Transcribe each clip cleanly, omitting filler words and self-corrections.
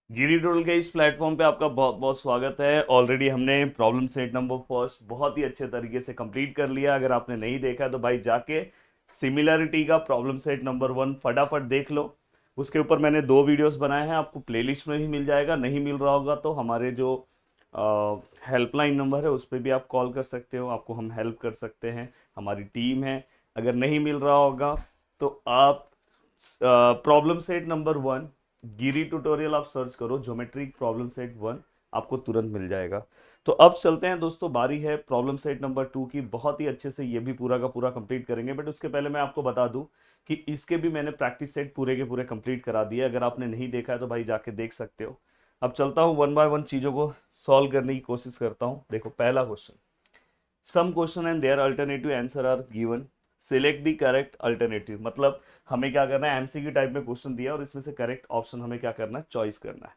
गिरी tool के इस platform पे आपका बहुत बहुत स्वागत है। ऑलरेडी हमने प्रॉब्लम सेट नंबर फर्स्ट बहुत ही अच्छे तरीके से कंप्लीट कर लिया। अगर आपने नहीं देखा तो भाई जाके सिमिलरिटी का प्रॉब्लम सेट नंबर वन फटाफट देख लो। उसके ऊपर मैंने दो वीडियोस बनाए हैं, आपको प्लेलिस्ट में भी मिल जाएगा। नहीं मिल रहा होगा तो हमारे जो हेल्पलाइन नंबर है उस पर भी आप कॉल कर सकते हो, आपको हम हेल्प कर सकते हैं, हमारी टीम है। अगर नहीं मिल रहा होगा तो आप प्रॉब्लम सेट नंबर वन गिरी ट्यूटोरियल आप सर्च करो, ज्योमेट्रिक प्रॉब्लम सेट वन, आपको तुरंत मिल जाएगा। तो अब चलते हैं दोस्तों, बारी है प्रॉब्लम सेट नंबर टू की। बहुत ही अच्छे से ये भी पूरा का पूरा कंप्लीट करेंगे, बट उसके पहले मैं आपको बता दूं कि इसके भी मैंने प्रैक्टिस सेट पूरे के पूरे कंप्लीट करा दिए। अगर आपने नहीं देखा है तो भाई जाके देख सकते हो। अब चलता हूँ वन बाय वन चीज़ों को सॉल्व करने की कोशिश करता हूँ। देखो पहला question, some question and there alternative answer are given, select the correct alternative. मतलब हमें क्या करना है, एमसीक्यू टाइप में क्वेश्चन दिया और इसमें से करेक्ट ऑप्शन हमें क्या करना है, चॉइस करना है।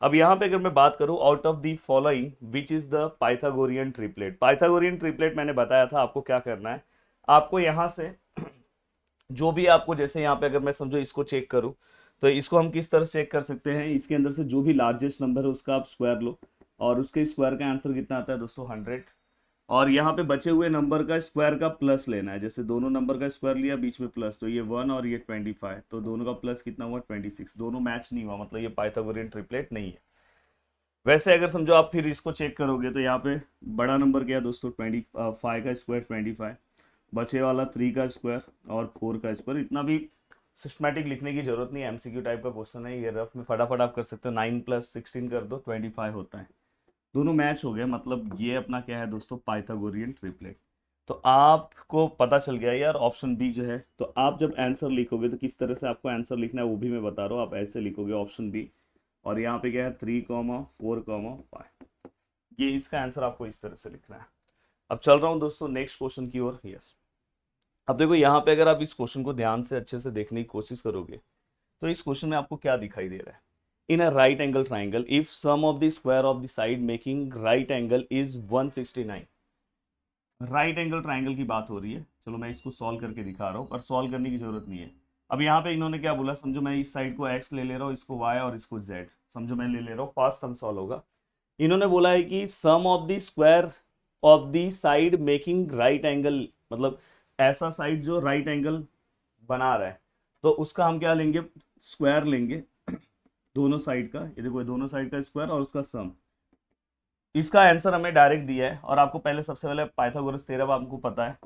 अब यहाँ पे अगर मैं बात करूं, out of the following which is the Pythagorean triplet. Pythagorean triplet मैंने बताया था आपको क्या करना है। आपको यहाँ से जो भी आपको, जैसे यहाँ पे अगर मैं समझो इसको चेक करूं तो इसको हम किस तरह चेक कर सकते हैं, इसके अंदर से जो भी लार्जेस्ट नंबर है उसका आप स्क्वायर लो और उसके स्क्वायर का आंसर कितना आता है दोस्तों, 100। और यहाँ पे बचे हुए नंबर का स्क्वायर का प्लस लेना है। जैसे दोनों नंबर का स्क्वायर लिया, बीच में प्लस, तो ये 1 और ये 25, तो दोनों का प्लस कितना हुआ, 26। दोनों मैच नहीं हुआ, मतलब ये पाइथागोरियन ट्रिपलेट नहीं है। वैसे अगर समझो आप फिर इसको चेक करोगे तो यहाँ पे बड़ा नंबर क्या है दोस्तों, 25 का स्क्वायर 25, बचे वाला 3 का स्क्वायर और 4 का स्क्वायर। इतना भी सिस्टमैटिक लिखने की जरूरत नहीं है, एमसीक्यू टाइप का क्वेश्चन है ये, रफ में फटाफट आप कर सकते हो। 9 + 16 कर दो, 25 होता है। दोनों मैच हो गए, मतलब ये अपना क्या है दोस्तों, पाइथागोरियन ट्रिपलेट। तो आपको पता चल गया यार, ऑप्शन बी जो है। तो आप जब आंसर लिखोगे तो किस तरह से आपको आंसर लिखना है वो भी मैं बता रहा हूँ। आप ऐसे लिखोगे ऑप्शन बी, और यहाँ पे क्या है 3, 4, 5। ये इसका आंसर आपको इस तरह से लिखना है। अब चल रहा हूँ दोस्तों नेक्स्ट क्वेश्चन की ओर। यस, अब देखो यहाँ पे अगर आप इस क्वेश्चन को ध्यान से अच्छे से देखने की कोशिश करोगे तो इस क्वेश्चन में आपको क्या दिखाई दे रहा है। In a right angle triangle if sum of the square of the side making right angle is 169। Right angle triangle की बात हो रही है। चलो मैं इसको सॉल्व करके दिखा रहा हूँ, पर सॉल्व करने की जरूरत नहीं है। अब यहाँ पे इन्होंने क्या बोला, समझो मैं इस साइड को x ले ले रहा हूँ, इसको y और इसको z, समझो मैं ले ले रहा हूँ, फास्ट सम सॉल्व होगा। इन्होंने बोला है कि sum of the square of the side making right angle, मतलब ऐसा साइड जो राइट एंगल बना रहा है, तो उसका हम क्या लेंगे, स्क्वायर लेंगे दोनों साइड का। ये देखो, ये दोनों साइड का स्क्वायर और उसका सम। इसका आंसर हमें डायरेक्ट दिया है। और आपको पहले सबसे पहले पाइथागोरस थ्योरम आपको पता है।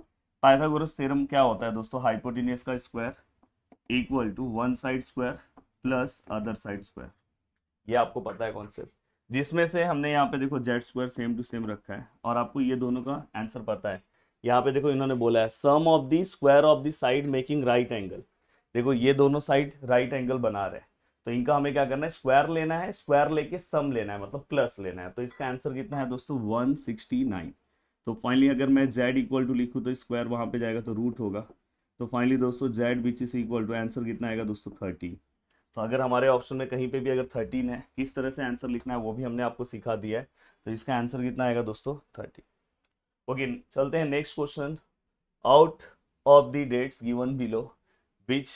पाइथागोरस थ्योरम क्या होता है दोस्तों, हाइपोटेन्यूज का square equal to one side square plus other side square. ये आपको पता है कॉन्सेप्ट, जिसमें से हमने यहाँ पे देखो z square same to same रखा है, और आपको ये दोनों का आंसर पता है। यहाँ पे देखो इन्होंने बोला है sum of the square of the side making right angle. देखो ये दोनों साइड राइट एंगल बना रहे हैं, तो इनका हमें क्या करना है, स्क्वायर लेना है, स्क्वायर लेके सम लेना है, मतलब प्लस लेना है। तो इसका आंसर कितना है दोस्तों, 169। तो फाइनली अगर मैं z इक्वल टू लिखूँ तो स्क्वायर वहां पे जाएगा तो रूट होगा। तो फाइनली दोस्तों z which is equal to, answer कितना आएगा दोस्तों, 13। तो अगर हमारे ऑप्शन में कहीं पे भी अगर 13 है, किस तरह से आंसर लिखना है वो भी हमने आपको सिखा दिया है। तो इसका आंसर कितना आएगा दोस्तों, 30। ओके, चलते हैं next question. Out of the dates given below which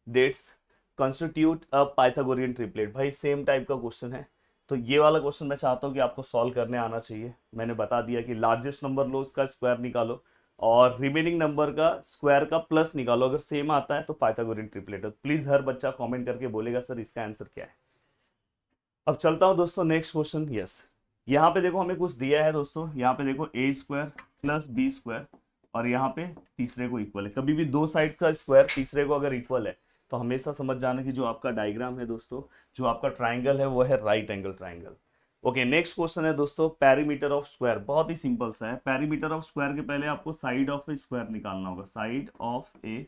dates constitute a Pythagorean triplet. भाई सेम टाइप का क्वेश्चन है। तो ये वाला क्वेश्चन मैं चाहता हूँ कि आपको सॉल्व करने आना चाहिए। मैंने बता दिया कि लार्जेस्ट नंबर लो, उसका स्क्वायर निकालो और रिमेनिंग नंबर का स्क्वायर का प्लस निकालो। अगर सेम आता है तो पाइथागोरियन ट्रिपलेट है। प्लीज हर बच्चा कमेंट करके बोलेगा सर इसका आंसर क्या है। अब चलता हूँ दोस्तों नेक्स्ट क्वेश्चन। यस, यहाँ पे देखो हमें कुछ दिया है दोस्तों। यहाँ पे देखो ए स्क्वायर प्लस बी स्क्वायर, और यहाँ पे तीसरे को इक्वल है। कभी भी दो साइड का स्क्वायर तीसरे को अगर इक्वल है तो हमेशा समझ जाना कि जो आपका डायग्राम है दोस्तों, जो आपका ट्राइंगल है वो है right angle triangle. Okay, next question है दोस्तों, पेरीमीटर ऑफ स्क्वायर। बहुत ही सिंपल सा है। पेरीमीटर ऑफ स्क्वायर के पहले आपको साइड ऑफ ए स्क्वायर निकालना होगा। Side of A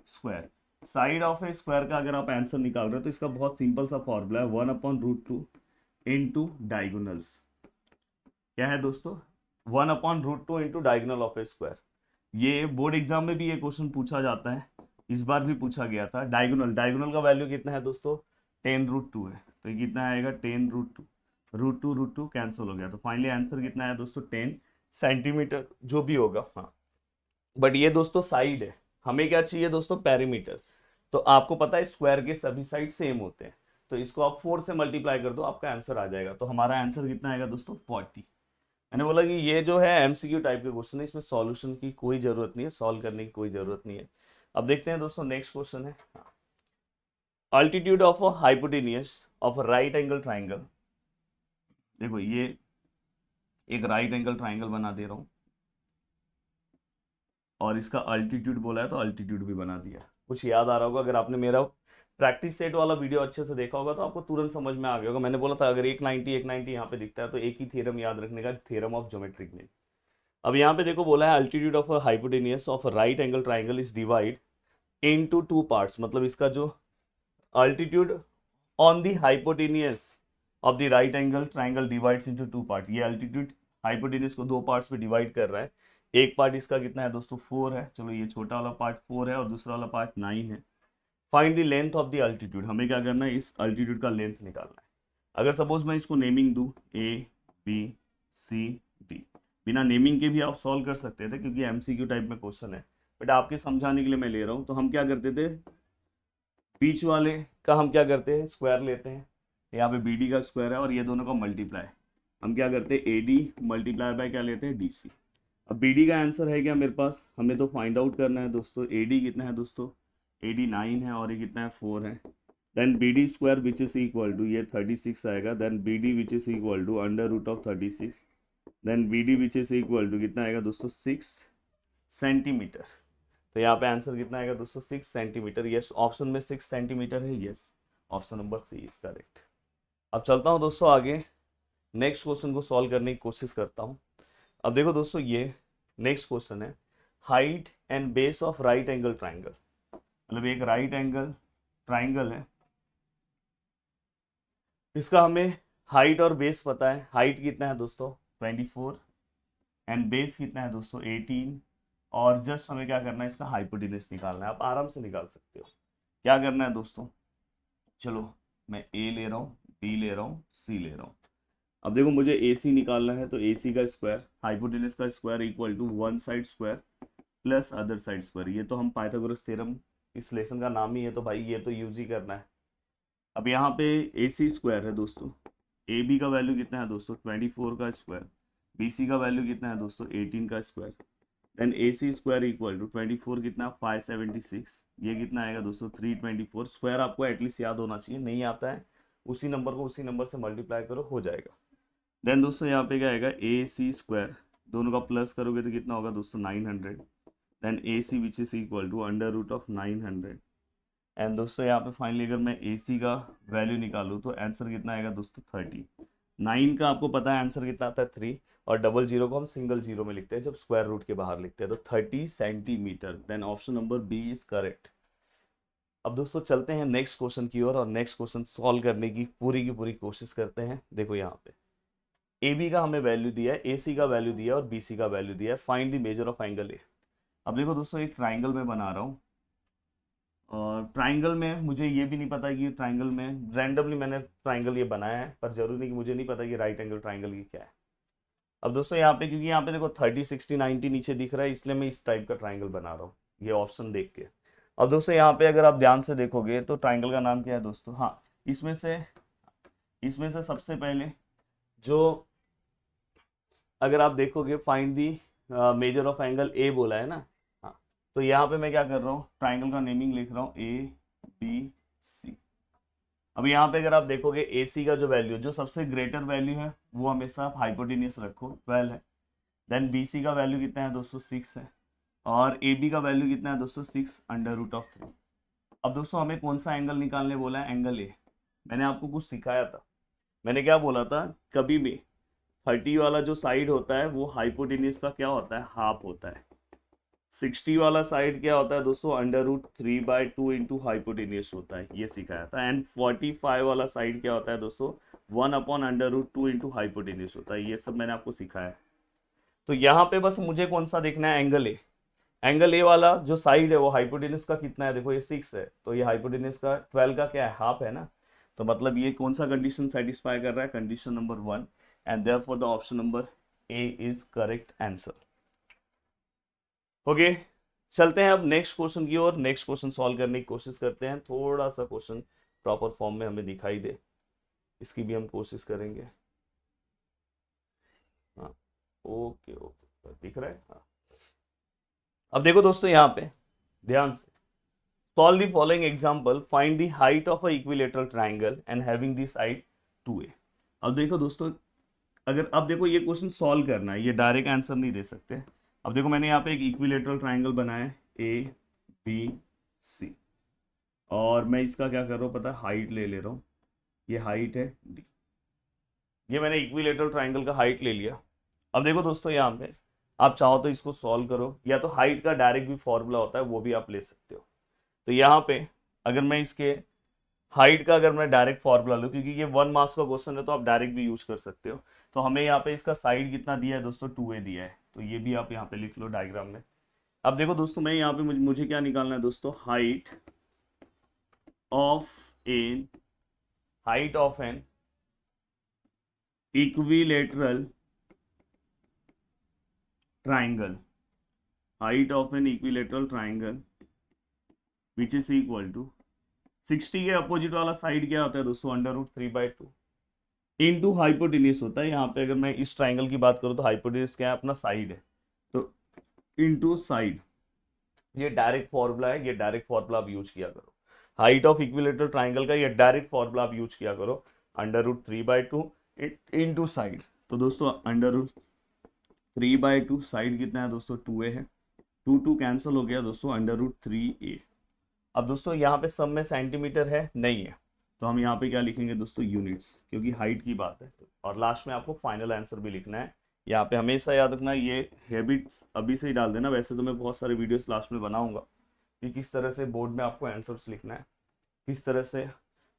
square, side of A square का अगर आप आंसर निकाल रहे हो तो इसका बहुत सिंपल सा फॉर्मूला है, 1/√2 इंटू डायगोनल्स। क्या है दोस्तों, 1/√2 into diagonal of A square. ये बोर्ड एग्जाम में भी ये क्वेश्चन पूछा जाता है, इस बार भी पूछा गया था। डायगोनल, डायगोनल का वैल्यू कितना है दोस्तों, 10√2 है। तो ये कितना आएगा, 10√2, √2 कैंसिल हो गया। तो फाइनली आंसर कितना है दोस्तों, 10 सेंटीमीटर, जो भी होगा। हाँ, बट ये दोस्तों साइड है, हमें क्या चाहिए दोस्तों, पेरीमीटर। तो आपको पता है स्क्वायर के सभी साइड सेम होते हैं। तो इसको आप 4 से मल्टीप्लाई कर दो, आपका आंसर आ जाएगा। तो हमारा आंसर कितना आएगा दोस्तों 40। मैंने बोला कि ये जो है एमसीक्यू टाइप के क्वेश्चन है, इसमें सॉल्यूशन की कोई जरूरत नहीं है, सॉल्व करने की कोई जरूरत नहीं है। अब देखते हैं दोस्तों नेक्स्ट क्वेश्चन है, altitude of a hypotenuse of a right angle triangle. देखो ये एक राइट एंगल ट्राइंगल बना दे रहा हूं और इसका अल्टीट्यूड बोला है तो अल्टीट्यूड भी बना दिया। कुछ याद आ रहा होगा, अगर आपने मेरा प्रैक्टिस सेट वाला वीडियो अच्छे से देखा होगा तो आपको तुरंत समझ में आ गया होगा। मैंने बोला था अगर 190 यहाँ पे दिखता है तो एक ही थ्योरम याद रखने का, थ्योरम ऑफ ज्योमेट्रिक मीन। अब यहाँ पे देखो बोला है altitude of a hypotenuse of a right angle triangle is divide into two parts. मतलब इसका जो altitude on the hypotenuse of the right angle triangle divides into two part. ये अल्टीट्यूड हाइपोटेनियस को दो पार्ट्स में डिवाइड कर रहा है। एक पार्ट इसका कितना है दोस्तों 4 है, चलो ये छोटा वाला पार्ट 4 है और दूसरा वाला पार्ट 9 है। Find the length of the altitude, हमें क्या करना है, इस अल्टीट्यूड का लेंथ निकालना है। अगर सपोज मैं इसको नेमिंग दूं ए बी सी डी, बिना नेमिंग के भी आप सॉल्व कर सकते थे क्योंकि एमसीक्यू टाइप में क्वेश्चन है, बट आपके समझाने के लिए मैं ले रहा हूँ। तो हम क्या करते थे, बीच वाले का हम क्या करते हैं स्क्वायर लेते हैं, यहाँ पे बी डी का स्क्वायर है और ये दोनों का मल्टीप्लाई, हम क्या करते हैं ए डी मल्टीप्लाई बाय क्या लेते हैं डी सी। अब बी डी का आंसर है क्या मेरे पास, हमें तो फाइंड आउट करना है दोस्तों। ए डी कितना है दोस्तों, ए डी 9 है और ये कितना है 4 है। Then B D square which is equal to ये 36 आएगा। Then B D which is equal to under root of 36। Then B D which is equal to कितना आएगा दोस्तों 6 सेंटीमीटर। तो यहाँ पे आंसर कितना आएगा दोस्तों 6 सेंटीमीटर। यस, ऑप्शन में 6 सेंटीमीटर है। Yes, option number C is correct. अब चलता हूँ दोस्तों आगे, नेक्स्ट क्वेश्चन को सॉल्व करने की कोशिश करता हूँ। अब देखो दोस्तों ये नेक्स्ट क्वेश्चन है, height and base of right angle triangle. मतलब एक राइट एंगल ट्राइंगल है, इसका हमें हाइट और बेस पता है। हाइट कितना है दोस्तों 24 एंड बेस कितना है दोस्तों 18। और जस्ट हमें क्या करना है, इसका हाइपोटेनस निकालना है। आप आराम से निकाल सकते हो। क्या करना है दोस्तों, चलो मैं ए ले रहा हूँ, बी ले रहा हूँ, सी ले रहा हूँ। अब देखो मुझे ए सी निकालना है तो ए सी का स्क्वायर हाइपोटेनस का square equal to one side square plus other side square. ये तो हम पाइथागोरस थ्योरम इस लेसन का नाम ही है, तो भाई ये तो यूज ही करना है। अब यहाँ पे ए सी स्क्वायर है दोस्तों, ए बी का वैल्यू कितना है दोस्तों 24 का स्क्वायर, बी सी का वैल्यू कितना है दोस्तों 18 का square. Then A C square equal to 24 कितना 576, ये कितना आएगा दोस्तों 324। स्क्वायर आपको एटलीस्ट याद होना चाहिए, नहीं आता है उसी नंबर को उसी नंबर से मल्टीप्लाई करो हो जाएगा। देन दोस्तों यहाँ पे क्या आएगा ए सी स्क्वायर, दोनों का प्लस करोगे तो कितना होगा दोस्तों 900। Then A C which is equal to under root of 900। And दोस्तों यहाँ पे फाइनली अगर मैं ए सी का वैल्यू निकालूँ तो आंसर कितना आएगा दोस्तों 30। 9 का आपको पता है आंसर कितना आता है 3, और डबल जीरो को हम सिंगल जीरो में लिखते हैं जब स्क्वायर रूट के बाहर लिखते हैं, तो 30 centimetre. Then option number B is correct. अब दोस्तों चलते हैं नेक्स्ट क्वेश्चन की ओर और नेक्स्ट क्वेश्चन सॉल्व करने की पूरी कोशिश करते हैं। देखो यहाँ पे ए बी का हमें वैल्यू दिया है, ए सी का वैल्यू दिया है और बी सी का वैल्यू दिया है। Find the measure of angle A. अब देखो दोस्तों एक ट्राइंगल में बना रहा हूँ और ट्राइंगल में मुझे ये भी नहीं पता कि ट्राइंगल में रैंडमली मैंने ट्राइंगल ये बनाया है, पर जरूरी नहीं कि मुझे नहीं पता कि राइट एंगल ट्राइंगल ये क्या है। अब दोस्तों यहाँ पे क्योंकि यहाँ पे देखो 30 60 90 नीचे दिख रहा है, इसलिए मैं इस टाइप का ट्राइंगल बना रहा हूँ ये ऑप्शन देख के। अब दोस्तों यहाँ पे अगर आप ध्यान से देखोगे तो ट्राइंगल का नाम क्या है दोस्तों, हाँ इसमें से सबसे पहले जो अगर आप देखोगे find the major of angle A बोला है ना, हाँ तो यहाँ पे मैं क्या कर रहा हूँ ट्राइंगल का नेमिंग लिख रहा हूँ ए बी सी। अब यहाँ पे अगर आप देखोगे ए सी का जो वैल्यू जो सबसे ग्रेटर वैल्यू है वो हमेशा आप हाइपोटेनियस रखो 12 है। देन बी सी का वैल्यू कितना है दोस्तों 6 है और ए बी का वैल्यू कितना है दोस्तों 6 अंडर रूट ऑफ 3। अब दोस्तों हमें कौन सा एंगल निकालने बोला है, एंगल ए। मैंने आपको कुछ सिखाया था, मैंने क्या बोला था, कभी भी 30 वाला जो साइड होता है वो हाइपोटेनियस का क्या होता है हाफ होता है। 60 वाला साइड क्या होता है दोस्तों अंडर रूट 3/2 इंटू हाइपोटेनियस होता है, ये सिखाया था। एंड 45 वाला साइड क्या होता है दोस्तों 1/√2 इंटू हाइपोटेनियस होता है, ये सब मैंने आपको सिखाया है। तो यहाँ पे बस मुझे कौन सा देखना है, एंगल ए। एंगल ए वाला जो साइड है वो हाइपोटेनियस का कितना है, देखो ये 6 है तो ये हाइपोटेनियस का 12 का क्या है हाफ है ना, तो मतलब ये कौन सा कंडीशन सेटिस्फाई कर रहा है, condition number 1, and therefore the option number A is correct answer. Okay चलते हैं अब नेक्स्ट क्वेश्चन की ओर, नेक्स्ट क्वेश्चन सॉल्व करने की कोशिश करते हैं। थोड़ा सा क्वेश्चन प्रॉपर फॉर्म में हमें दिखाई दे, इसकी भी हम कोशिश करेंगे। हाँ, ओके ओके, दिख रहा है। हाँ, अब देखो दोस्तों यहाँ पे ध्यान से, solve the following example, find the height of a equilateral triangle and having the side 2a। अब देखो दोस्तों, अगर अब देखो ये क्वेश्चन सॉल्व करना है, ये डायरेक्ट आंसर नहीं दे सकते। अब देखो मैंने यहाँ पे एक इक्विलेटरल ट्रायंगल बनाया है ABC, और मैं इसका क्या कर रहा हूँ पता है, हाइट ले रहा हूँ, ये हाइट है d, ये मैंने इक्विलेटरल ट्रायंगल का हाइट ले लिया। अब देखो दोस्तों यहाँ पे आप चाहो तो इसको सॉल्व करो, या तो हाइट का डायरेक्ट भी फॉर्मूला होता है वो भी आप ले सकते हो। तो यहाँ पे अगर मैं इसके हाइट का अगर मैं डायरेक्ट फॉर्मूला लूँ, क्योंकि ये 1 मार्क्स का क्वेश्चन है तो आप डायरेक्ट भी यूज कर सकते हो, तो हमें यहाँ पे इसका साइड कितना दिया है दोस्तों, 2a दिया है, तो ये भी आप यहाँ पे लिख लो डायग्राम में। अब देखो दोस्तों मैं यहाँ पे मुझे क्या निकालना है दोस्तों, height of an equilateral triangle, height of an equilateral triangle which is equal to 60 के अपोजिट वाला साइड क्या होता है दोस्तों, √3/2 इनटू हाइपोटेन्यूज होता है। यहाँ पे अगर मैं इस ट्राइंगल की बात करूँ तो हाइपोटेन्यूज क्या है, अपना साइड है, तो इनटू साइड, ये डायरेक्ट फॉर्मूला है, ये डायरेक्ट फॉर्मूला आप यूज किया करो। हाइट ऑफ इक्विलेटरल ट्राइंगल का ये डायरेक्ट फॉर्मूला आप यूज किया करो, √3/2 इनटू साइड। तो दोस्तों √3/2 साइड कितना है दोस्तों, 2a है, 2 कैंसिल हो गया दोस्तों, √3a। अब दोस्तों यहाँ पे सब में सेंटीमीटर है नहीं है, तो हम यहाँ पे क्या लिखेंगे दोस्तों, यूनिट्स, क्योंकि हाइट की बात है। और लास्ट में आपको फाइनल आंसर भी लिखना है। यहाँ पे हमेशा याद रखना, ये हैबिट्स अभी से ही डाल देना। वैसे तो मैं बहुत सारे वीडियोस लास्ट में बनाऊंगा कि किस तरह से बोर्ड में आपको आंसर्स लिखना है, किस तरह से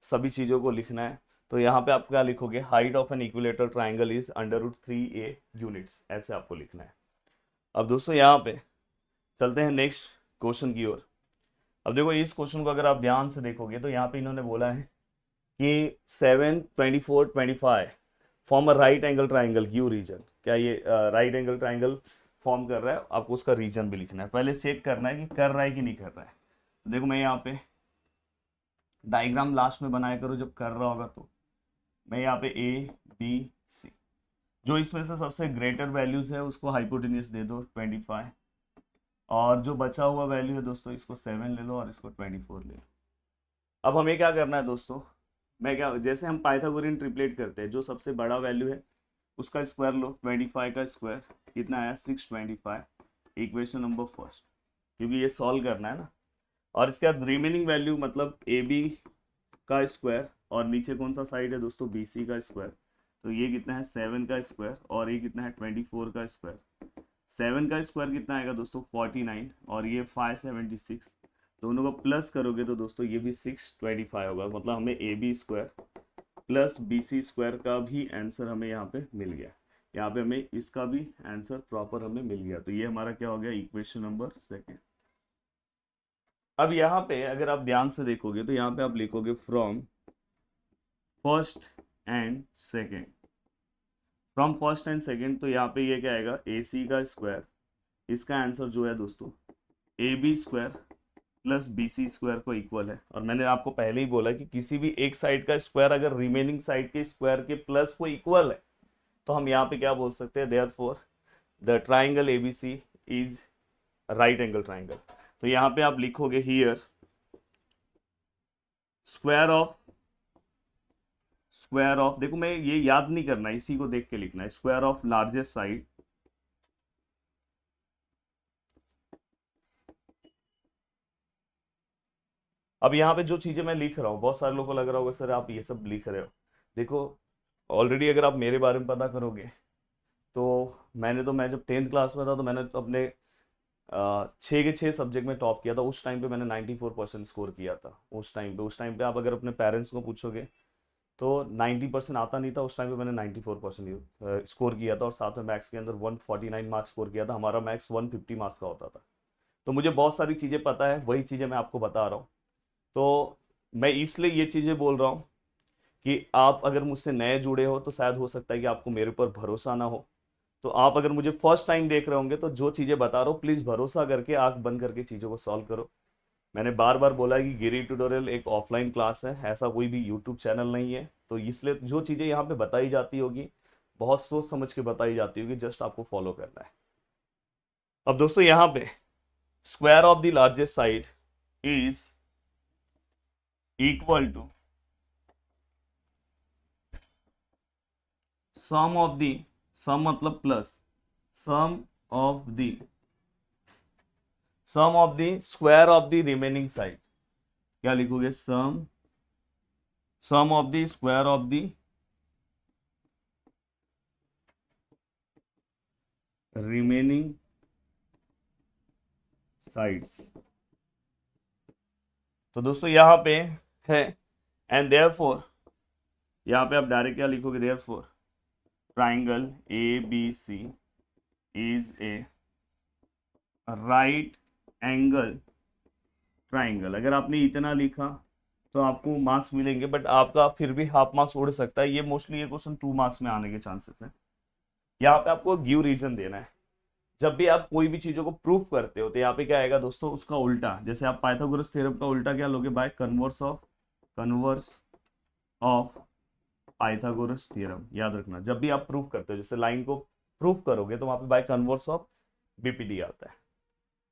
सभी चीज़ों को लिखना है। तो यहाँ पे आप क्या लिखोगे, height of an equilateral triangle is √3a units, ऐसे आपको लिखना है। अब दोस्तों यहाँ पे चलते हैं नेक्स्ट क्वेश्चन की ओर। अब देखो इस क्वेश्चन को अगर आप ध्यान से देखोगे तो यहाँ पे इन्होंने बोला है कि 7, 24, 25 form a right angle triangle, give reason. क्या ये राइट एंगल ट्राइंगल फॉर्म कर रहा है, आपको उसका रीजन भी लिखना है। पहले चेक करना है कि कर रहा है कि नहीं कर रहा है। तो देखो मैं यहाँ पे डायग्राम लास्ट में बनाया करो जब कर रहा होगा, तो मैं यहाँ पे ABC, जो इसमें से सबसे ग्रेटर वैल्यूज है उसको हाइपोटेन्यूज दे दो 25, और जो बचा हुआ वैल्यू है दोस्तों इसको 7 ले लो और इसको 24 ले लो। अब हमें क्या करना है दोस्तों, मैं क्या, जैसे हम पाइथागोरियन ट्रिपलेट करते हैं, जो सबसे बड़ा वैल्यू है उसका स्क्वायर लो, 25 का स्क्वायर कितना आया, 625, इक्वेशन नंबर फर्स्ट, क्योंकि ये सॉल्व करना है ना। और इसके बाद रिमेनिंग वैल्यू मतलब AB का स्क्वायर, और नीचे कौन सा साइड है दोस्तों, BC का स्क्वायर, तो ये कितना है 7 का स्क्वायर, और ये कितना है 24 का स्क्वायर। 7 का स्क्वायर कितना आएगा दोस्तों 49, और ये 576, दोनों को प्लस करोगे तो दोस्तों ये भी 625 होगा। मतलब हमें AB square plus BC square का भी आंसर हमें यहाँ पे मिल गया। यहाँ पे हमें इसका भी आंसर प्रॉपर हमें मिल गया। तो ये हमारा क्या हो गया, इक्वेशन नंबर सेकेंड। अब यहाँ पे अगर आप ध्यान से देखोगे तो यहाँ पे आप लिखोगे from first and second, from first and second, तो यहाँ पे ये क्या आएगा, AC का स्क्वायर, इसका आंसर जो है दोस्तों AB square plus BC square को इक्वल है। और मैंने आपको पहले ही बोला कि किसी भी एक साइड का स्क्वायर अगर रिमेनिंग साइड के स्क्वायर के प्लस को इक्वल है तो हम यहाँ पे क्या बोल सकते हैं, therefore the triangle ABC is right angle triangle. तो यहाँ पे आप लिखोगे हियर स्क्वायर ऑफ, देखो मैं ये याद नहीं करना, इसी को देख के लिखना है, स्क्वायर ऑफ लार्जेस्ट साइड अब यहाँ पे जो चीजें मैं लिख रहा हूँ, बहुत सारे लोगों को लग रहा होगा सर आप ये सब लिख रहे हो। देखो ऑलरेडी अगर आप मेरे बारे में पता करोगे तो मैं जब 10th क्लास में था तो मैंने तो अपने 6 के 6 सब्जेक्ट में टॉप किया था। उस टाइम पे मैंने 94% स्कोर किया था। उस टाइम पे आप अगर अपने पेरेंट्स को पूछोगे तो 90% आता नहीं था। उस टाइम पे मैंने 94% स्कोर किया था, और साथ में मैथ्स के अंदर 149 मार्क्स स्कोर किया था। हमारा मैथ्स 150 मार्क्स का होता था। तो मुझे बहुत सारी चीज़ें पता है, वही चीज़ें मैं आपको बता रहा हूँ। तो मैं इसलिए ये चीज़ें बोल रहा हूँ कि आप अगर मुझसे नए जुड़े हो तो शायद हो सकता है कि आपको मेरे ऊपर भरोसा ना हो। तो आप अगर मुझे फर्स्ट टाइम देख रहे होंगे तो जो चीज़ें बता रहा हूँ प्लीज़ भरोसा करके आंख बंद करके चीज़ों को सॉल्व करो। मैंने बार बार बोला है कि गिरी ट्यूटोरियल एक ऑफलाइन क्लास है, ऐसा कोई भी यूट्यूब चैनल नहीं है, तो इसलिए जो चीज़ें यहाँ पे बताई जाती होगी बहुत सोच समझ के बताई जाती होगी, जस्ट आपको फॉलो करना है। अब दोस्तों यहाँ पे square of the largest side is equal to sum of the, sum मतलब plus, sum of the square of the remaining side. क्या लिखोगे? Sum of the square of the remaining sides. तो दोस्तों यहाँ पे है एंड देयरफॉर, यहाँ पे आप डायरेक्ट क्या लिखोगे? Therefore triangle A B C is a right angle triangle. अगर आपने इतना लिखा तो आपको मार्क्स मिलेंगे, बट आपका फिर भी हाफ मार्क्स उड़ सकता है। ये मोस्टली ये क्वेश्चन 2 मार्क्स में आने के चांसेस है। यहाँ पे आपको गिव रीजन देना है। जब भी आप कोई भी चीजों को प्रूव करते हो तो यहाँ पे क्या आएगा दोस्तों? उसका उल्टा। जैसे आप पाइथागोरस थ्योरम का उल्टा क्या लोगे? Bye converse of Pythagoras theorem. याद रखना, जब भी आप प्रूव करते हो, जैसे लाइन को प्रूव करोगे तो वहां पे बाय कन्वर्स ऑफ बीपीडी आता है।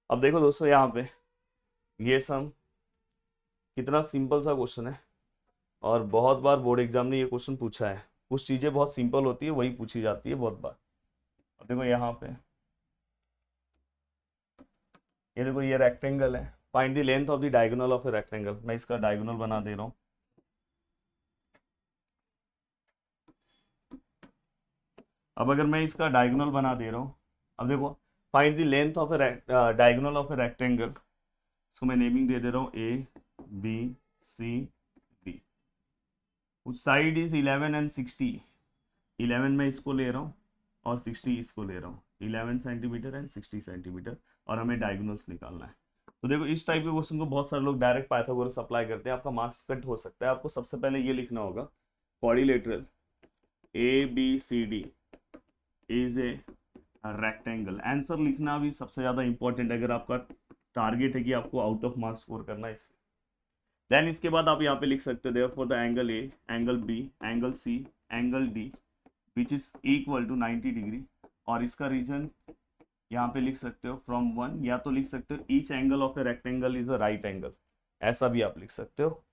अब देखो दोस्तों यहाँ पे ये सम कितना सिंपल सा क्वेश्चन है, और बहुत बार बोर्ड एग्जाम ने ये क्वेश्चन पूछा है। कुछ चीजें बहुत सिंपल होती है वही पूछी जाती है बहुत बार। अब देखो यहाँ पे ये देखो, ये रेक्टेंगल है। Find the length of the diagonal of a rectangle. मैं इसका डायगोनल बना दे रहा हूँ। अब अगर मैं इसका डायगोनल बना दे रहा हूँ, अब देखो find the length of A diagonal of a rectangle. इसको मैं नेमिंग दे दे रहा हूँ ए बी सी डी। उस साइड इज 11 एंड 60। 11 में इसको ले रहा हूँ और 60 इसको ले रहा हूँ। 11 सेंटीमीटर एंड 60 सेंटीमीटर, और हमें डायगोनल्स निकालना है। तो देखो इस टाइप के क्वेश्चन को बहुत सारे लोग डायरेक्ट पाइथागोरस अप्लाई करते हैं, आपका मार्क्स कट हो सकता है। आपको सबसे पहले ये लिखना होगा, quadrilateral A B C D is a rectangle. Answer लिखना भी सबसे ज़्यादा इंपॉर्टेंट है, अगर आपका टारगेट है कि आपको आउट ऑफ मार्क्स स्कोर करना है। देन इसके बाद आप यहाँ पे लिख सकते हो therefore the angle A, angle B, angle C, angle D which is equal to 90 degree. और इसका रीजन यहाँ पे लिख सकते हो फ्रॉम 1, या तो लिख सकते हो each angle of a rectangle is a right angle, ऐसा भी आप लिख सकते हो।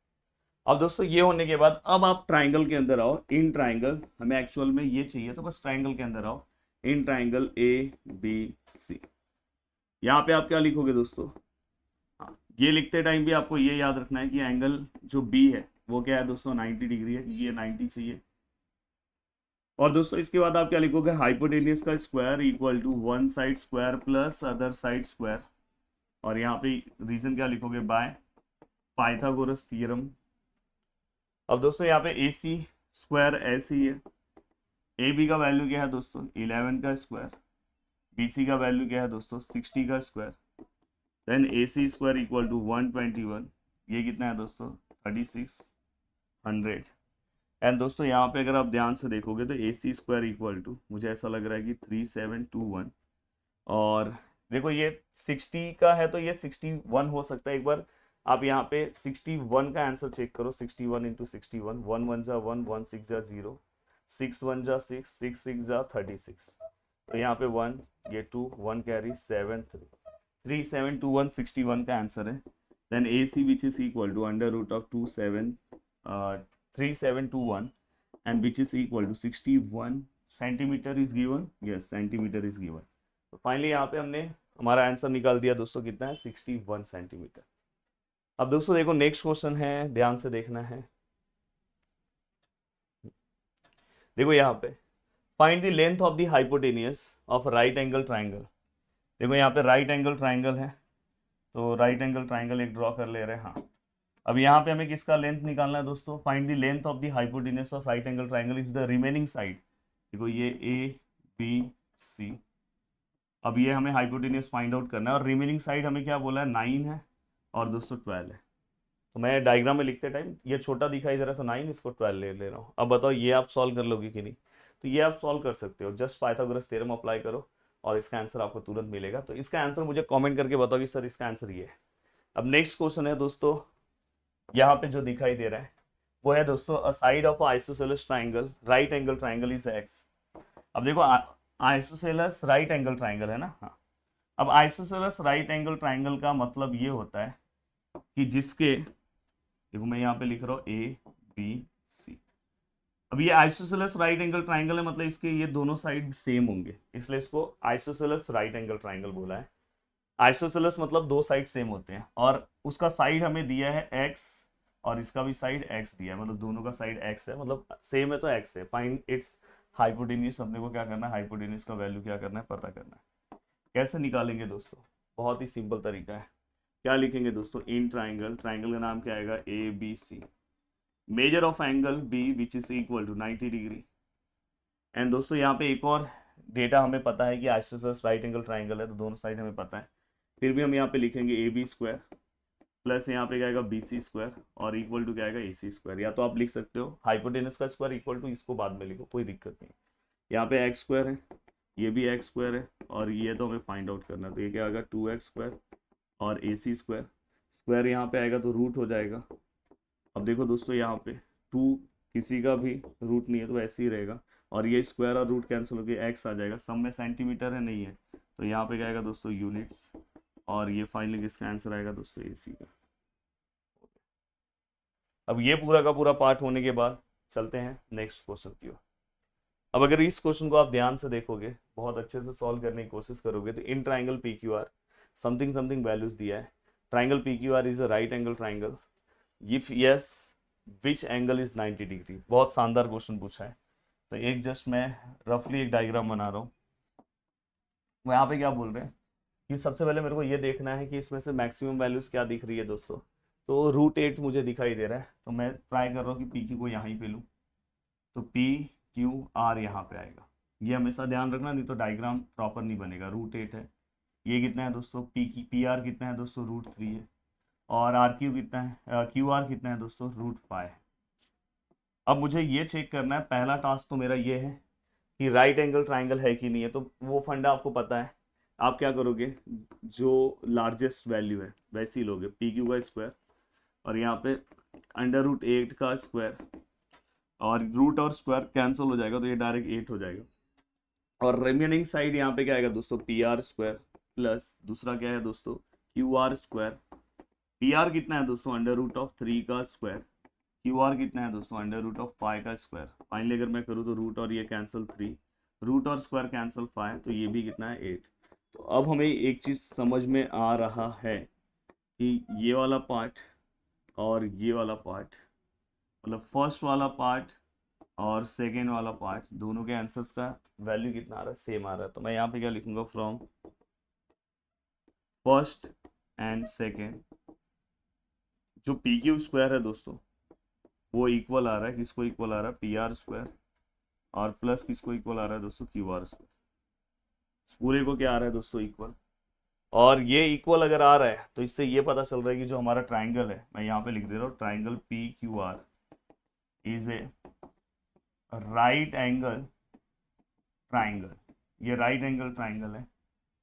अब दोस्तों ये होने के बाद अब आप ट्राइंगल के अंदर आओ। इन ट्राइंगल, हमें एक्चुअल में ये चाहिए, तो बस ट्राइंगल के अंदर आओ। इन ट्राइंगल ए बी सी, यहाँ पे आप क्या लिखोगे दोस्तों? हाँ, ये लिखते टाइम भी आपको ये याद रखना है कि एंगल जो बी है वो क्या है दोस्तों? 90 डिग्री है, ये 90 चाहिए। और दोस्तों इसके बाद आप क्या लिखोगे? हाइपोटेनियस का square equal to one side square plus other side square. और यहाँ पे रीजन क्या लिखोगे? By Pythagoras theorem. अब दोस्तों यहाँ पे ए सी स्क्वायर ऐसे ही है। ए बी का वैल्यू क्या है दोस्तों? 11 का स्क्वायर। बी सी का वैल्यू क्या है दोस्तों? 60 का square. Then A C square equal to 121। ये कितना है दोस्तों? 3600। एंड दोस्तों यहाँ पे अगर आप ध्यान से देखोगे तो A C square equal to, मुझे ऐसा लग रहा है कि 3721। और देखो ये 60 का है तो ये 61 हो सकता है। एक बार आप यहाँ पे 61 का आंसर चेक करो। 61 इंटू 61, 1 1 जा 1, 1 6 जा 0, 6 1 जा 6, 6 6 जा 36। तो यहाँ पे 1, ये 2, 1 कैरी 7 3, 3721 61 का आंसर है। Then A C which is equal to under root of 3721 and which is equal to 61 centimetre is given. Yes, centimetre is given. तो फाइनली यहाँ पे हमने हमारा आंसर निकाल दिया दोस्तों, कितना है? 61 सेंटीमीटर। अब दोस्तों देखो नेक्स्ट क्वेश्चन है, ध्यान से देखना है। देखो यहाँ पे find the length of the hypotenuse of right angle triangle. देखो यहाँ पे राइट एंगल ट्राइंगल है, तो राइट एंगल ट्राइंगल एक ड्रॉ कर ले रहे हैं। हाँ, अब यहाँ पे हमें किसका लेंथ निकालना है दोस्तों? Find the length of the hypotenuse of right angle triangle is the remaining side. देखो ये ए बी सी, अब ये हमें हाइपोटेनस फाइंड आउट करना है, और रिमेनिंग साइड हमें क्या बोला है? 9 है और दोस्तों 12 है। तो मैं डायग्राम में लिखते टाइम ये छोटा दिखाई दे रहा है, तो 9 इसको 12 ले रहा हूँ। अब बताओ ये आप सॉल्व कर लोगे कि नहीं? तो ये आप सॉल्व कर सकते हो, जस्ट पाइथागोरस थ्योरम अप्लाई करो और इसका आंसर आपको तुरंत मिलेगा। तो इसका आंसर मुझे कॉमेंट करके बताओ कि सर इसका आंसर ये है। अब नेक्स्ट क्वेश्चन है दोस्तों, यहाँ पे जो दिखाई दे रहा है वो है दोस्तों, a side of isosceles triangle right angle triangle is x. अब देखो आइसोसेलेस राइट एंगल ट्राइंगल है ना, हाँ। अब आइसोसेलेस राइट एंगल ट्राइंगल का मतलब ये होता है कि जिसके, देखो मैं यहाँ पे लिख रहा हूँ ए बी सी। अब ये आइसोसेलेस राइट एंगल ट्राइंगल है, मतलब इसके ये दोनों साइड सेम होंगे, इसलिए इसको आइसोसेलेस राइट एंगल ट्राइंगल बोला है। आइसोसेलेस मतलब दो साइड सेम होते हैं, और उसका साइड हमें दिया है एक्स, और इसका भी साइड एक्स दिया है, मतलब दोनों का साइड एक्स है, मतलब सेम है तो एक्स है। फाइंड इट्स हाइपोटेन्यूज, अपने को क्या करना है, हाइपोटेन्यूज का वैल्यू क्या करना है, पता करना है। कैसे निकालेंगे दोस्तों, बहुत ही सिंपल तरीका है। क्या लिखेंगे दोस्तों, इन ट्राइंगल, ट्राइंगल का नाम क्या आएगा, A B C, measure of angle B which is equal to 90 degree. And दोस्तों यहाँ पे एक और डेटा हमें पता है कि आइसोसेलेस राइट एंगल ट्राइंगल है, तो दोनों साइड हमें पता है, फिर भी हम यहाँ पे लिखेंगे ए बी स्क्वायर प्लस यहाँ पे क्या आएगा बी सी स्क्वायर, और इक्वल टू क्या आएगा ए सी स्क्वायर। या तो आप लिख सकते हो हाइपोटेनस का स्क्वायर इक्वल टू, इसको बाद में लिखो, कोई दिक्कत नहीं। यहाँ पे एक्स स्क्वायर है, ये भी एक्स स्क्वायर है, और ये तो हमें फाइंड आउट करना है, तो ये क्या आएगा 2x स्क्वायर और ए सी स्क्वायर। स्क्वायर यहाँ पे आएगा तो रूट हो जाएगा। अब देखो दोस्तों यहाँ पे 2 किसी का भी रूट नहीं है तो ऐसे ही रहेगा, और ये स्क्वायर और रूट कैंसिल होकर एक्स आ जाएगा। सम में सेंटीमीटर है, नहीं है, तो यहाँ पे क्या आएगा दोस्तों यूनिट्स, और ये फाइनली किसका आंसर आएगा दोस्तों, एसी का। अब ये पूरा का पूरा पार्ट होने के बाद चलते हैं नेक्स्ट क्वेश्चन की ओर। अब अगर इस क्वेश्चन को आप ध्यान से देखोगे, बहुत अच्छे से सॉल्व करने की कोशिश करोगे, तो in triangle P Q are something something values दिया है। Triangle P Q R is a right angle triangle, if yes which angle is 90 degree. बहुत शानदार क्वेश्चन पूछा है। तो एक जस्ट मैं रफली एक डायग्राम बना रहा हूँ। वो यहाँ पे क्या बोल रहे हैं कि सबसे पहले मेरे को ये देखना है कि इसमें से मैक्सिमम वैल्यूज क्या दिख रही है दोस्तों। तो √8 मुझे दिखाई दे रहा है, तो मैं ट्राई कर रहा हूँ कि पी क्यू को यहाँ ही पे लूँ, तो पी क्यू आर यहाँ पे आएगा। ये हमेशा ध्यान रखना, नहीं तो डायग्राम प्रॉपर नहीं बनेगा। √8 है, ये कितना है दोस्तों, पी आर कितना है दोस्तों, √3 है, और आर क्यू कितना है, क्यू आर कितना है दोस्तों, √5 है। अब मुझे ये चेक करना है, पहला टास्क तो मेरा ये है कि राइट एंगल ट्राइंगल है कि नहीं है। तो वो फंडा आपको पता है, आप क्या करोगे, जो लार्जेस्ट वैल्यू है वैसे ही लोगे, पी क्यू का स्क्वायर, और यहाँ पे √8 का स्क्वायर, और रूट और स्क्वायर कैंसिल हो जाएगा, तो ये डायरेक्ट 8 हो जाएगा। और रिमेनिंग साइड यहाँ पे क्या आएगा दोस्तों, पी आर स्क्वायर प्लस दूसरा क्या है दोस्तों, Q R square. P R कितना है दोस्तों, √3 का स्क्वायर, क्यू आर कितना है दोस्तों, √5 का स्क्वायर। फाइनली अगर मैं करूँ तो रूट और ये कैंसिल 3, रूट और स्क्वायर कैंसिल 5, तो ये भी कितना है 8। तो अब हमें एक चीज़ समझ में आ रहा है कि ये वाला पार्ट और ये वाला पार्ट, मतलब फर्स्ट वाला पार्ट और सेकेंड वाला पार्ट, दोनों के आंसर्स का वैल्यू कितना आ रहा है, सेम आ रहा है। तो मैं यहाँ पे क्या लिखूंगा, फ्रॉम फर्स्ट एंड सेकेंड, जो पी क्यू स्क्वायर है दोस्तों वो इक्वल आ रहा है, किसको इक्वल आ रहा है, पी आर स्क्वायर, और प्लस किसको इक्वल आ रहा है दोस्तों, क्यू आर स्क्वायर। पूरे को क्या आ रहा है दोस्तों, इक्वल। और ये इक्वल अगर आ रहा है तो इससे ये पता चल रहा है कि जो हमारा ट्राइंगल है, मैं यहाँ पे लिख दे रहा हूँ, triangle P Q R is a right angle triangle. ये राइट एंगल ट्राइंगल है,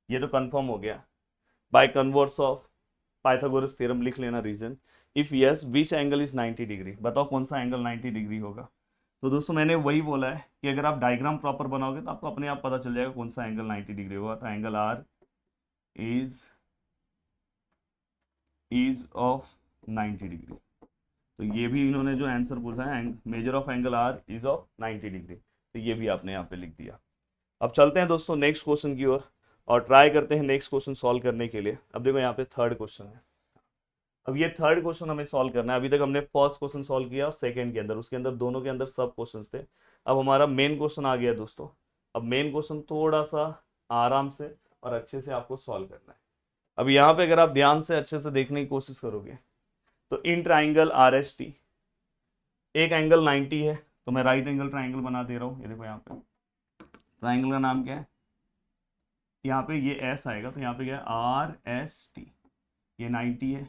ये तो कंफर्म हो गया by converse of Pythagoras theorem. लिख लेना reason, if yes which angle is 90 degree, बताओ कौन सा एंगल 90 डिग्री होगा। तो दोस्तों मैंने वही बोला है कि अगर आप डायग्राम प्रॉपर बनाओगे तो आपको अपने आप पता चल जाएगा कौन सा एंगल 90 डिग्री होगा। तो angle R is of 90 degree. तो ये भी इन्होंने जो आंसर पूछा है, measure of angle R is of 90 degree, तो ये भी आपने यहाँ पे लिख दिया। अब चलते हैं दोस्तों नेक्स्ट क्वेश्चन की ओर और ट्राई करते हैं नेक्स्ट क्वेश्चन सॉल्व करने के लिए। अब देखो यहाँ पे थर्ड क्वेश्चन है। अब ये थर्ड क्वेश्चन हमें सॉल्व करना है। अभी तक हमने फर्स्ट क्वेश्चन सॉल्व किया और सेकंड के अंदर, उसके अंदर दोनों के अंदर सब क्वेश्चंस थे। अब हमारा मेन क्वेश्चन आ गया दोस्तों। अब मेन क्वेश्चन थोड़ा सा आराम से और अच्छे से आपको सॉल्व करना है। अब यहाँ पे अगर आप ध्यान से अच्छे से देखने की कोशिश करोगे तो in triangle R S T एक एंगल 90 है, तो मैं राइट एंगल ट्राइंगल बना दे रहा हूँ। ये देखो यहाँ पे ट्राइंगल का नाम क्या है, यहाँ पे ये एस आएगा, तो यहाँ पे क्या है आर एस टी, ये 90 है।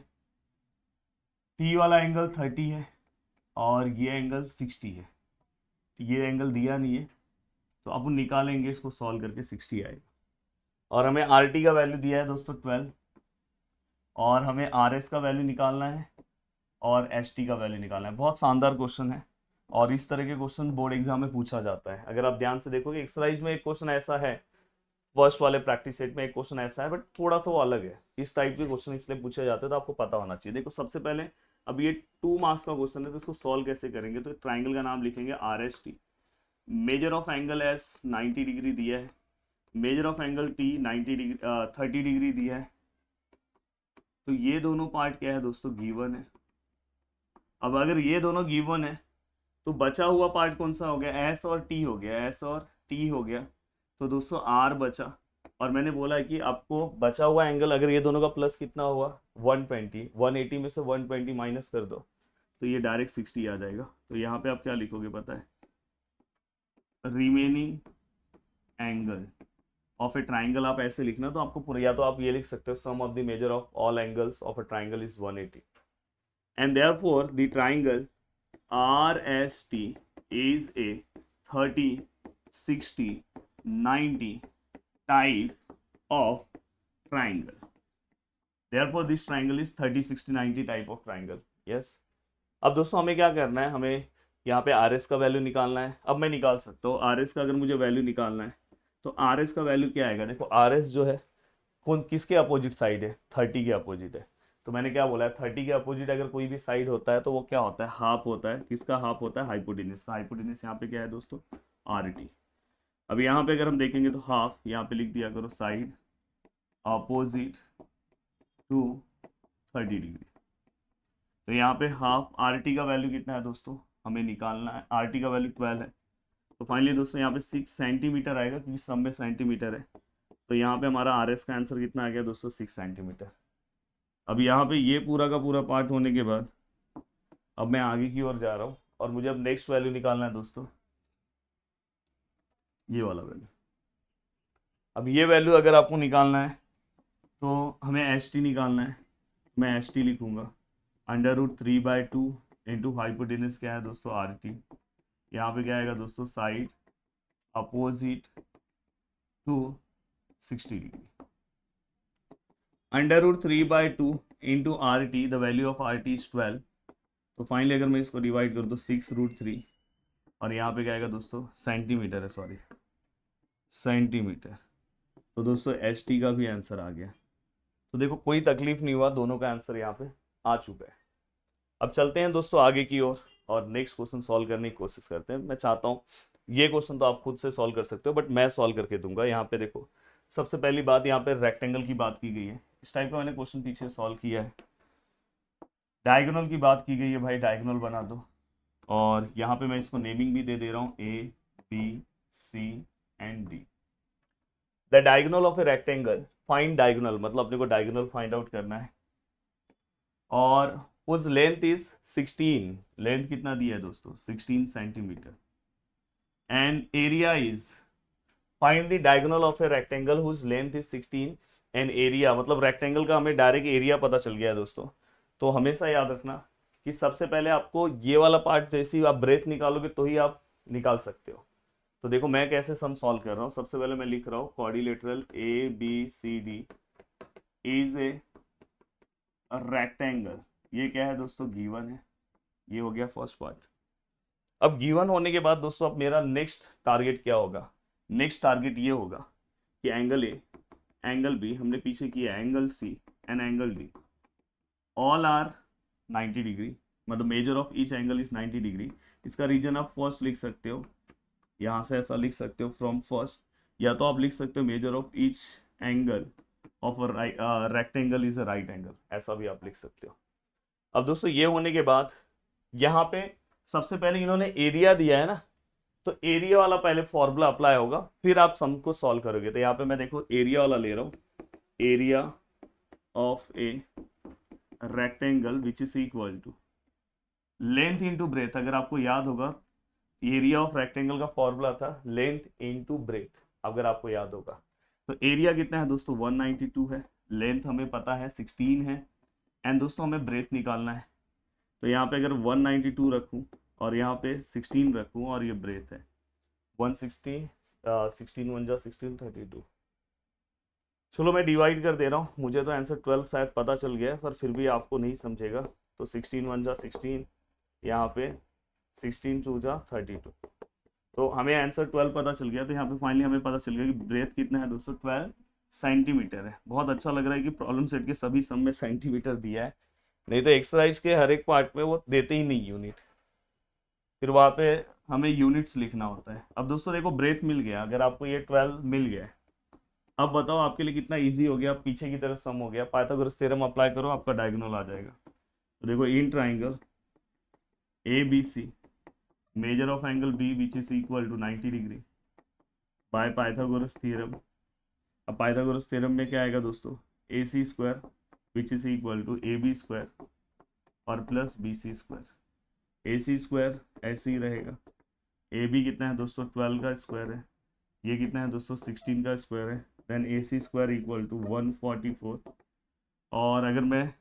टी वाला एंगल 30 है और ये एंगल 60 है। ये एंगल दिया नहीं है तो अब निकालेंगे इसको सॉल्व करके 60 आएगा। और हमें आर टी का वैल्यू दिया है दोस्तों 12, और हमें आर एस का वैल्यू निकालना है और एच टी का वैल्यू निकालना है। बहुत शानदार क्वेश्चन है और इस तरह के क्वेश्चन बोर्ड एग्जाम में पूछा जाता है। अगर आप ध्यान से देखोगे एक्सरसाइज में एक क्वेश्चन ऐसा है, फर्स्ट वाले प्रैक्टिस सेट में एक क्वेश्चन ऐसा है, बट थोड़ा सा वो अलग है। इस टाइप के क्वेश्चन इसलिए पूछे जाते हैं तो आपको पता होना चाहिए। देखो सबसे पहले अब ये 2 मार्क्स का क्वेश्चन है तो इसको सॉल्व कैसे करेंगे, तो ट्राइंगल का नाम लिखेंगे R S T, major of angle S 90 degree दिया है, measure of angle T 90 degree 30 degree दिया है। तो ये दोनों पार्ट क्या है दोस्तों, गिवन है। अब अगर ये दोनों गिवन है तो बचा हुआ पार्ट कौन सा हो गया, एस और टी हो गया, एस और टी हो गया। तो दोस्तों आर बचा, और मैंने बोला है कि आपको बचा हुआ एंगल अगर ये दोनों का प्लस कितना हुआ 120, 180 में से 120 माइनस कर दो तो ये डायरेक्ट 60 आ जाएगा। तो यहाँ पे आप क्या लिखोगे पता है, remaining angle of A triangle. आप ऐसे लिखना तो आपको पूरा, या तो आप ये लिख सकते हो sum of the measure of all angles of a triangle is 180 and therefore the triangle RST is a 30, 60, 90 type of triangle. Therefore, this triangle is 30, 60, 90 type of triangle. Yes. अब दोस्तों हमें क्या करना है, हमें यहाँ पे RS का वैल्यू निकालना है। अब मैं निकाल सकता हूँ RS का, अगर मुझे वैल्यू निकालना है तो RS का वैल्यू क्या आएगा। देखो RS जो है कौन किसके अपोजिट साइड है, 30 के अपोजिट है। तो मैंने क्या बोला है, 30 के अपोजिट अगर कोई भी साइड होता है तो वो क्या होता है, हाफ होता है। किसका हाफ होता है, हाइपोटेनस का। हाइपोटेनस यहाँ पे क्या है दोस्तों, आर टी। अब यहाँ पे अगर हम देखेंगे तो हाफ यहाँ पे लिख दिया करो, साइड अपोजिट टू 30 डिग्री। तो यहाँ पे हाफ आर टी का वैल्यू कितना है दोस्तों, हमें निकालना है। आर टी का वैल्यू 12 है। तो फाइनली दोस्तों यहाँ पे 6 सेंटीमीटर आएगा क्योंकि सब में सेंटीमीटर है। तो यहाँ पे हमारा आर एस का आंसर कितना आ गया दोस्तों, 6 सेंटीमीटर। अब यहाँ पे ये पूरा का पूरा पार्ट होने के बाद अब मैं आगे की ओर जा रहा हूँ और मुझे अब नेक्स्ट वैल्यू निकालना है दोस्तों, ये वाला वैल्यू। अब ये वैल्यू अगर आपको निकालना है तो हमें एच टी निकालना है। मैं एच टी लिखूंगा √3/2 इंटू हाइपोटेनस क्या है दोस्तों, आर टी। यहाँ पे क्या आएगा दोस्तों, side opposite to 60 degree. √3/2 into R T, the value of R T is 12। तो फाइनली अगर मैं इसको डिवाइड कर दूँ 6√3 और यहाँ पे क्या आएगा दोस्तों, सेंटीमीटर है, सॉरी सेंटीमीटर। तो दोस्तों एच टी का भी आंसर आ गया। तो देखो कोई तकलीफ नहीं हुआ, दोनों का आंसर यहाँ पे आ चुका है। अब चलते हैं दोस्तों आगे की ओर और नेक्स्ट क्वेश्चन सॉल्व करने की कोशिश करते हैं। मैं चाहता हूँ ये क्वेश्चन तो आप खुद से सॉल्व कर सकते हो बट मैं सॉल्व करके दूंगा। यहाँ पे देखो सबसे पहली बात, यहाँ पे रेक्टेंगल की बात की गई है। इस टाइप का मैंने क्वेश्चन पीछे सॉल्व किया है। डायगोनल की बात की गई है, भाई डायगोनल बना दो। और यहाँ पे मैं इसको नेमिंग भी दे दे रहा हूँ, A, B, C and D। The diagonal of a rectangle, find diagonal मतलब अपने को डायगोनल फाइंड आउट करना है। और उस लेंथ इज 16, लेंथ कितना दिया है दोस्तों, 16 centimetre. And area is, find the diagonal of a rectangle whose length is 16 and area, मतलब रेक्टेंगल का हमें डायरेक्ट एरिया पता चल गया है दोस्तों। तो हमेशा याद रखना कि सबसे पहले आपको ये वाला पार्ट जैसे ही आप ब्रेथ निकालोगे तो ही आप निकाल सकते हो। तो देखो मैं कैसे सम सॉल्व कर रहा हूँ। सबसे पहले मैं लिख रहा हूँ quadrilateral ABCD is a rectangle. ये क्या है दोस्तों, गिवन है। ये हो गया फर्स्ट पार्ट। अब गिवन होने के बाद दोस्तों अब मेरा नेक्स्ट टारगेट क्या होगा, नेक्स्ट टारगेट ये होगा कि एंगल A, एंगल B हमने पीछे किया, angle C and angle D all are 90 degree, मतलब measure of each angle is 90 degree. इसका रीजन आप फर्स्ट लिख सकते हो, यहाँ से ऐसा लिख सकते हो फ्रॉम फर्स्ट, या तो आप लिख सकते हो major of each angle of rectangle is a right angle, ऐसा भी आप लिख सकते हो। अब दोस्तों ये होने के बाद यहाँ पे सबसे पहले इन्होंने एरिया दिया है ना, तो एरिया वाला पहले फॉर्मूला अप्लाई होगा फिर आप सम को सॉल्व करोगे। तो यहाँ पे मैं देखो एरिया वाला ले रहा हूँ, area of a rectangle which is equal to length into breadth. अगर आपको याद होगा एरिया ऑफ रेक्टेंगल का फॉर्मूला था लेंथ इंटू ब्रेथ, अगर आपको याद होगा। तो एरिया कितना है दोस्तों, 192 है, लेंथ हमें पता है 16 है, एंड दोस्तों हमें ब्रेथ निकालना है। तो यहाँ पे अगर 192 रखूँ और यहाँ पे 16 रखूँ और ये ब्रेथ है 160, 16 1 जा 16, 32। चलो मैं डिवाइड कर दे रहा हूँ, मुझे तो आंसर 12 शायद पता चल गया है, पर फिर भी आपको नहीं समझेगा। तो 16 1 जा 16, यहाँ पे 16 2 जा 32। तो हमें आंसर 12 पता चल गया। तो यहाँ पे फाइनली हमें पता चल गया कि ब्रेथ कितना है दोस्तों, 12 सेंटीमीटर है। बहुत अच्छा लग रहा है कि प्रॉब्लम सेट के सभी सम में सेंटीमीटर दिया है, नहीं तो एक्सरसाइज के हर एक पार्ट में वो देते ही नहीं यूनिट, फिर वहाँ पे हमें यूनिट्स लिखना होता है। अब दोस्तों देखो ब्रेथ मिल गया, अगर आपको ये 12 मिल गया है, अब बताओ आपके लिए कितना इजी हो गया, पीछे की तरफ सम हो गया। पाइथागोरस थ्योरम अप्लाई करो, आपका डायगोनल आ जाएगा। तो देखो in triangle A B C, measure of angle B which is equal to 90 degree by Pythagoras theorem. अब पाइथागोरस थ्योरम में क्या आएगा दोस्तों, A C square which is equal to A B square और plus B C square. A C square ऐसे ही रहेगा, A B कितना है दोस्तों 12 का स्क्वायर है, ये कितना है दोस्तों 16 का स्क्वायर है, then A C square equal to 144। और अगर मैं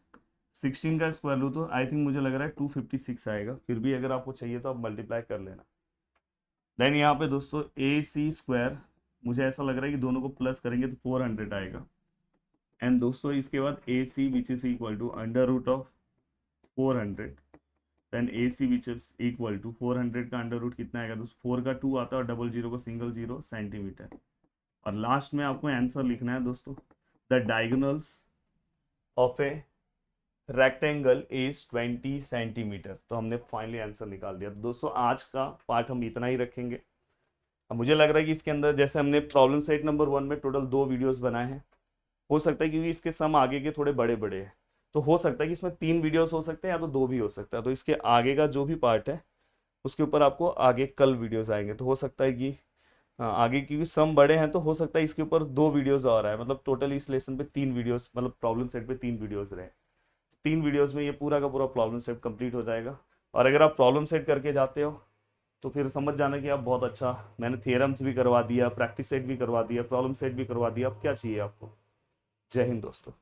16 का स्क्वायर लूँ तो आई थिंक मुझे लग रहा है 256 आएगा, फिर भी अगर आपको चाहिए तो आप मल्टीप्लाई कर लेना। देन यहाँ पे दोस्तों ए सी स्क्वायर, मुझे ऐसा लग रहा है कि दोनों को प्लस करेंगे तो 400 आएगा। एंड दोस्तों इसके बाद A C which is equal to under root of 400, then A C which is equal to 400 का अंडर रूट कितना आएगा दोस्तों, 4 का 2 आता है और डबल जीरो को सिंगल जीरो सेंटीमीटर। और लास्ट में आपको आंसर लिखना है दोस्तों, the diagonals of a rectangle is 20 centimetre. तो हमने फाइनली आंसर निकाल दिया। तो दोस्तों आज का पार्ट हम इतना ही रखेंगे। अब मुझे लग रहा है कि इसके अंदर जैसे हमने प्रॉब्लम सेट नंबर 1 में टोटल 2 वीडियोस बनाए हैं, हो सकता है क्योंकि इसके सम आगे के थोड़े बड़े बड़े हैं, तो हो सकता है कि इसमें 3 वीडियोस हो सकते हैं या तो 2 भी हो सकता है। तो इसके आगे का जो भी पार्ट है उसके ऊपर आपको आगे कल वीडियोस आएंगे। तो हो सकता है कि आगे क्योंकि सम बड़े हैं तो हो सकता है इसके ऊपर 2 वीडियोस और आए, मतलब टोटल इस लेसन पे 3 वीडियोस, मतलब प्रॉब्लम सेट पे 3 वीडियोस रहे। 3 वीडियोस में ये पूरा का पूरा प्रॉब्लम सेट कंप्लीट हो जाएगा। और अगर आप प्रॉब्लम सेट करके जाते हो तो फिर समझ जाना कि आप बहुत अच्छा, मैंने थियरम्स भी करवा दिया, प्रैक्टिस सेट भी करवा दिया, प्रॉब्लम सेट भी करवा दिया, अब क्या चाहिए आपको। जय हिंद दोस्तों।